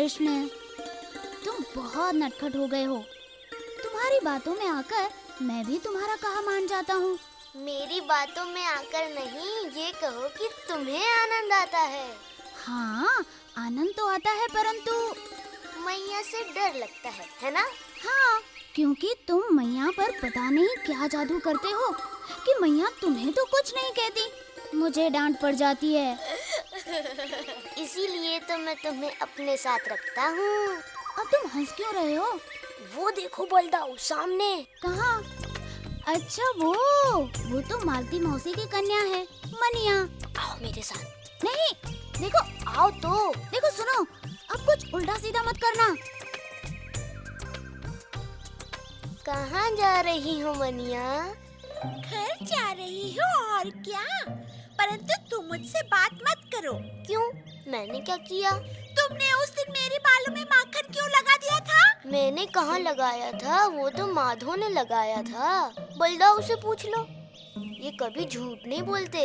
कृष्ण, तुम बहुत नटखट हो गए हो। तुम्हारी बातों में आकर मैं भी तुम्हारा कहा मान जाता हूँ। मेरी बातों में आकर नहीं, ये कहो कि तुम्हें आनंद आता है। हाँ, आनंद तो आता है, परंतु मैया से डर लगता है ना? हाँ, क्योंकि तुम मैया पर पता नहीं क्या जादू करते हो कि मैया तुम्हें तो कुछ नहीं कहती, मुझे डांट पड़ जाती है। इसीलिए तो मैं तुम्हें अपने साथ रखता हूँ। अब तुम हंस क्यों रहे हो? वो देखो बलदाऊ, सामने। कहाँ? अच्छा, वो तो मालती मौसी की कन्या है, मनिया। आओ मेरे साथ। नहीं, देखो। आओ तो। देखो, सुनो, अब कुछ उल्टा सीधा मत करना। कहाँ जा रही हो मनिया? घर जा रही हो और क्या, परंतु तुम मुझसे बात मत करो। क्यों? मैंने क्या किया? तुमने उस दिन मेरे बालों में माखन क्यों लगा दिया था? मैंने कहाँ लगाया था, वो तो माधो ने लगाया था। बलदाऊ से पूछ लो, ये कभी झूठ नहीं बोलते।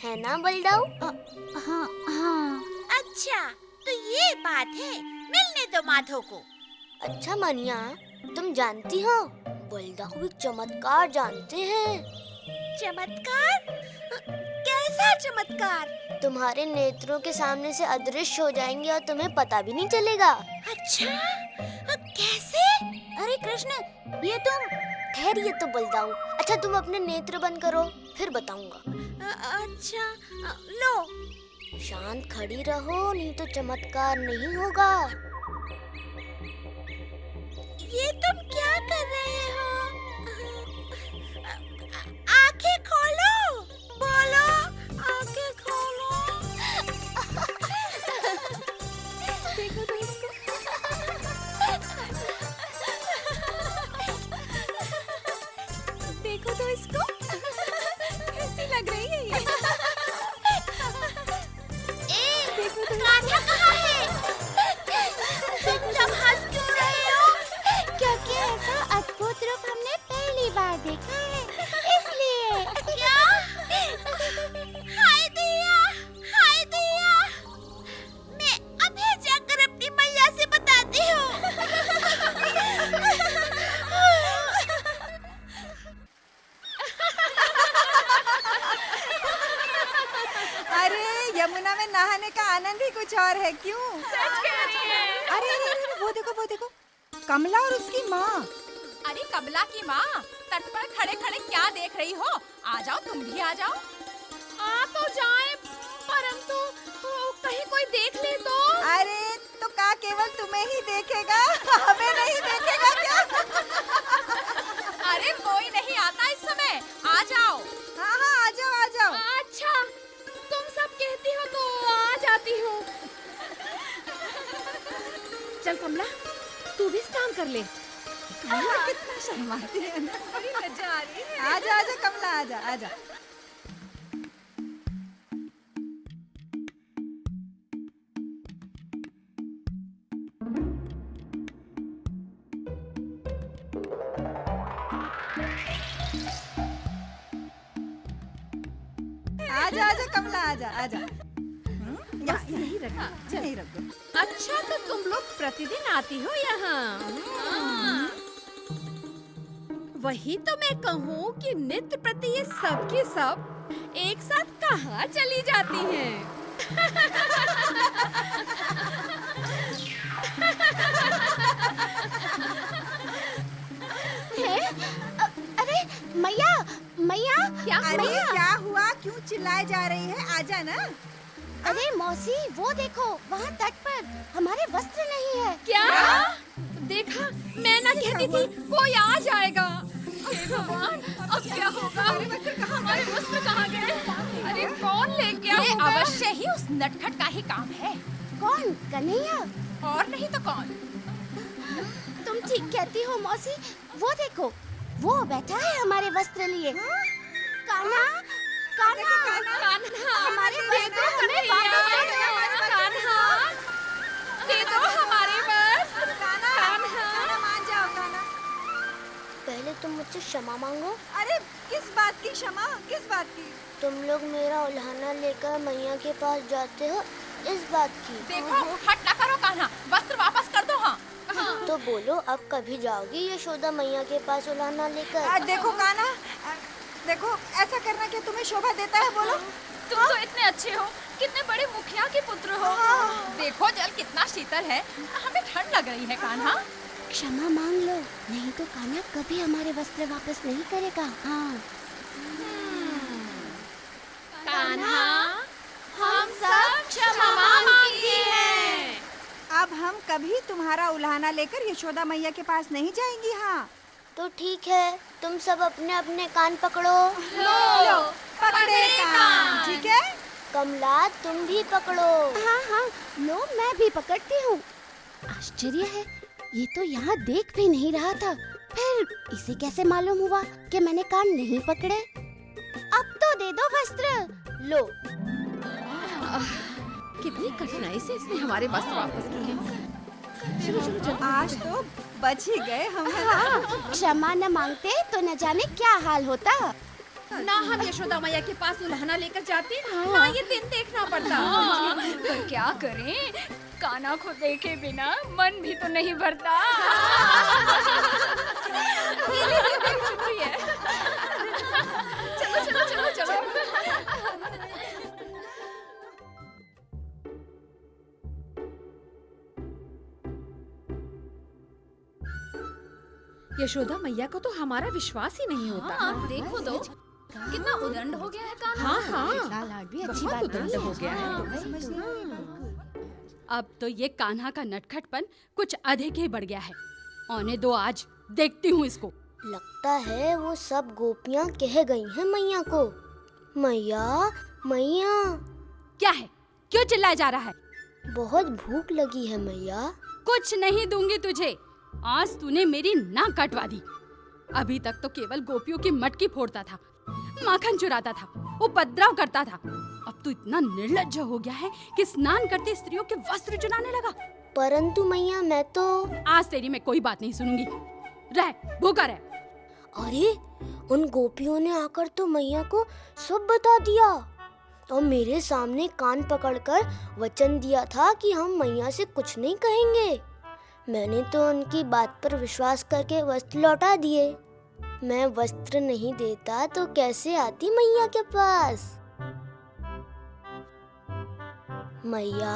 है ना बलदाऊ? हाँ हाँ। अच्छा, तो ये बात है, मिलने दो माधो को। अच्छा मनिया, तुम जानती हो बलदाऊ एक चमत्कार जानते हैं। चमत्कार? कैसा चमत्कार? तुम्हारे नेत्रों के सामने से अदृश्य हो जाएंगे और तुम्हें पता भी नहीं चलेगा। अच्छा, कैसे? अरे कृष्ण, ये तुम ठहरिए तो बलदाऊ। अच्छा, तुम अपने नेत्र बंद करो, फिर बताऊंगा। अच्छा, लो। शांत खड़ी रहो, नहीं तो चमत्कार नहीं होगा। ये तुम क्या कर रहे हो? आंखें खोलो, बोलो, आंखें खोलो। देखो तो इसको। देखो तो इसको, कैसी लग रही है ये? देखो तो कान्हा कहाँ है? तुम सब हंस क्यों रहे हो? क्योंकि ऐसा अद्भुत रूप हमने पहली बार देखा है, इसलिए। क्या? हाय दया, हाय दया। मैं अभी जाकर अपनी मैया से बताती हूँ। अरे यमुना में नहाने का आनंद ही कुछ और है, क्यों? सच कह रही है। अरे अरे अरे, वो देखो कमला और उसकी माँ। अरे कमला की माँ, तट पर खड़े खड़े क्या देख रही हो? आ जाओ, तुम भी आ जाओ। आ तो जाए, परंतु कहीं कोई देख ले तो? अरे तो का केवल तुम्हें ही देखेगा, हमें नहीं देखेगा क्या? अरे कोई नहीं आता इस समय, आ जाओ। हाँ हाँ, आ जाओ आ जाओ। अच्छा, तुम सब कहती हो तो आ जाती हूँ। चल कमला, तू भी स्नान कर ले। कमला कितना शर्माती है ना। बड़ी मजा आ रही है। आजा आजा कमला, आजा आजा। आजा आजा कमला, आजा आजा। यहीं रख, यहीं रख दो। अच्छा, तो तुम लोग प्रतिदिन आती हो यहाँ? वही तो मैं कहूँ कि नित्य प्रति ये सब की सब एक साथ कहाँ चली जाती हैं? अरे मैया, मैया, क्या? अरे क्या हुआ, क्यों चिल्लाए जा रही है? आजा ना। अरे मौसी, वो देखो, वहाँ तट पर हमारे वस्त्र नहीं है। क्या? देखा, मैं ना कहती थी कोई आ जाएगा। हे भगवान, अब क्या होगा? हमारे वस्त्र कहाँ गए? अरे कौन ले गया? ये अवश्य ही उस नटखट का ही काम है। कौन? कन्हैया? और नहीं तो कौन? तुम ठीक कहती हो मौसी, वो देखो, वो बैठा है हमारे वस्त्र लिए। कान्हा, कान्हा, कान्हा, हमारे दे वस्त्र दो हमें कन्हैया। वापस दे दो। कान्हा, दे दो हमारे वस्त्र। कान्हा, मान जाओ कान्हा। पहले तुम मुझसे क्षमा मांगो। अरे किस बात की क्षमा, किस बात की? तुम लोग मेरा उल्हाना लेकर मैया के पास जाते हो, इस बात की। देखो, हट ना करो कान्हा, वस्त्र वापस कर दो। हाँ तो बोलो, अब कभी जाओगी यशोदा मैया के पास उलाहना लेकर? देखो कान्हा, देखो ऐसा करना क्या तुम्हें शोभा देता है? बोलो। तुम तो इतने अच्छे हो, कितने बड़े मुखिया के पुत्र हो। देखो जल कितना शीतल है, हमें ठंड लग रही है कान्हा। क्षमा मांग लो, नहीं तो कान्हा कभी हमारे वस्त्र वापस नहीं करेगा। हाँ कान्हा, हम सब क्षमा मांगते हैं। अब हम कभी तुम्हारा उलाहना लेकर यशोदा मैया के पास नहीं जाएंगी। हाँ तो ठीक है, तुम सब अपने अपने कान पकड़ो। लो, पकड़े कान, ठीक है? कमला, तुम भी पकड़ो। हाँ हाँ, लो मैं भी पकड़ती हूँ। आश्चर्य है, ये तो यहाँ देख भी नहीं रहा था, फिर इसे कैसे मालूम हुआ कि मैंने कान नहीं पकड़े? अब तो दे दो वस्त्र। लो। कितनी कठिनाई से इसने हमारे वस्त्र वापस किए हैं। चलो चलो चलो। आज तो बच ही गए हम। हाँ, क्षमा न मांगते तो न जाने क्या हाल होता। ना हम यशोदा मैया के पास उलाहना लेकर जाते, ना ये दिन देखना पड़ता। पर क्या करें, कान्हा को देखे बिना मन भी तो नहीं भरता। चलो चलो चलो चलो। यशोदा मैया को तो हमारा विश्वास ही नहीं होता। हाँ, देखो तो कितना उदंड हो गया है कान्हा। हाँ हाँ, लाड भी अच्छी बहुत बात उदंड हो गया है। अब तो ये कान्हा का नटखटपन कुछ अधिक ही बढ़ गया है। आने दो, आज देखती हूँ इसको। लगता है वो सब गोपियाँ कह गई हैं मैया को। मैया, मैया। क्या है, क्यों चिल्लाया जा रहा है? बहुत भूख लगी है मैया। कुछ नहीं दूंगी तुझे। आज तूने मेरी नाक कटवा दी। अभी तक तो केवल गोपियों की मटकी फोड़ता था, माखन चुराता था, उपद्रव करता था। अब तू इतना निर्लज्ज हो गया है कि स्नान करती स्त्रियों के वस्त्र चुराने लगा। परंतु मैया, मैं तो। आज तेरी मैं कोई बात नहीं सुनूंगी। रह, भूखा रह। अरे, उन गोपियों ने आकर तो मैया को सब बता दिया और मेरे सामने कान पकड़कर वचन दिया था कि हम मैया से कुछ नहीं कहेंगे। मैंने तो उनकी बात पर विश्वास करके वस्त्र लौटा दिए। मैं वस्त्र नहीं देता तो कैसे आती मैया के पास? मैया,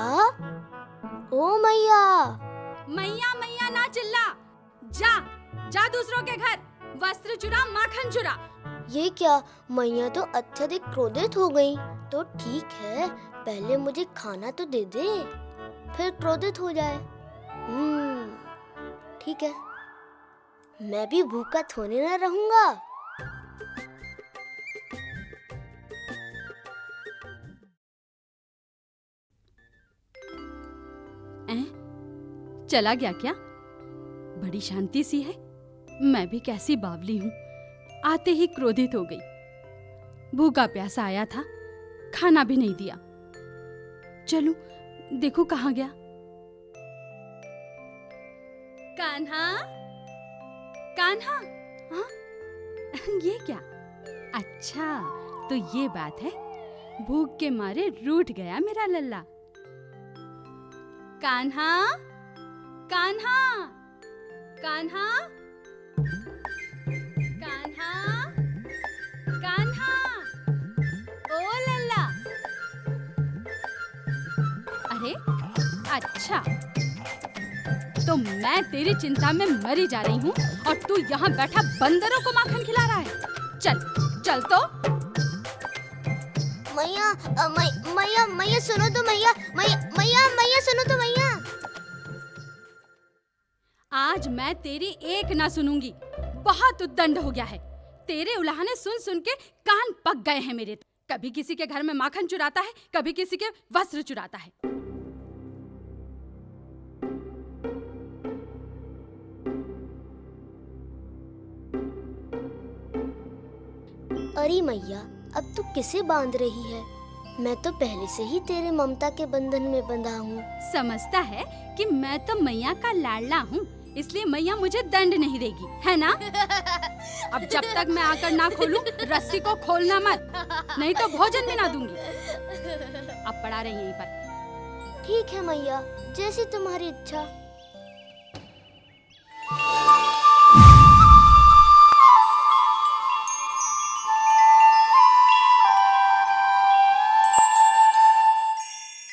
ओ मैया। मैया मैया ना चिल्ला। जा जा दूसरों के घर, वस्त्र चुरा, माखन चुरा। ये क्या, मैया तो अत्यधिक क्रोधित हो गई। तो ठीक है, पहले मुझे खाना तो दे दे, फिर क्रोधित हो जाए। ठीक है, मैं भी भूखा थोड़े ना रहूंगा। चला गया क्या? बड़ी शांति सी है। मैं भी कैसी बावली हूँ, आते ही क्रोधित हो गई। भूखा प्यासा आया था, खाना भी नहीं दिया। चलूं, देखो कहाँ गया। कान्हा, कान्हा, हाँ? ये क्या? अच्छा, तो ये बात है। भूख के मारे रूठ गया मेरा लल्ला। कान्हा, कान्हा, कान्हा, कान्हा, कान्हा, ओ लल्ला। अरे, अच्छा, तो मैं तेरी चिंता में मरी जा रही हूँ और तू यहाँ बैठा बंदरों को माखन खिला रहा है। चल, चल तो। मैया, मैया, मैया सुनो तो मैया, मैया सुनो तो मैया। आज मैं तेरी एक ना सुनूंगी। बहुत उद्दंड हो गया है। तेरे उलाहने सुन सुन के कान पक गए हैं मेरे। कभी किसी के घर में माखन चुराता है, कभी किसी के वस्त्र चुराता है। अरे मैया, अब तू किसे बांध रही है? मैं तो पहले से ही तेरे ममता के बंधन में बंधा हूँ। समझता है कि मैं तो मैया का लाडला हूँ, इसलिए मैया मुझे दंड नहीं देगी, है ना? अब जब तक मैं आकर ना खोलूं, रस्सी को खोलना मत, नहीं तो भोजन भी ना दूंगी। अब पड़ा रही यहीं पर। ठीक है मैया, जैसी तुम्हारी इच्छा।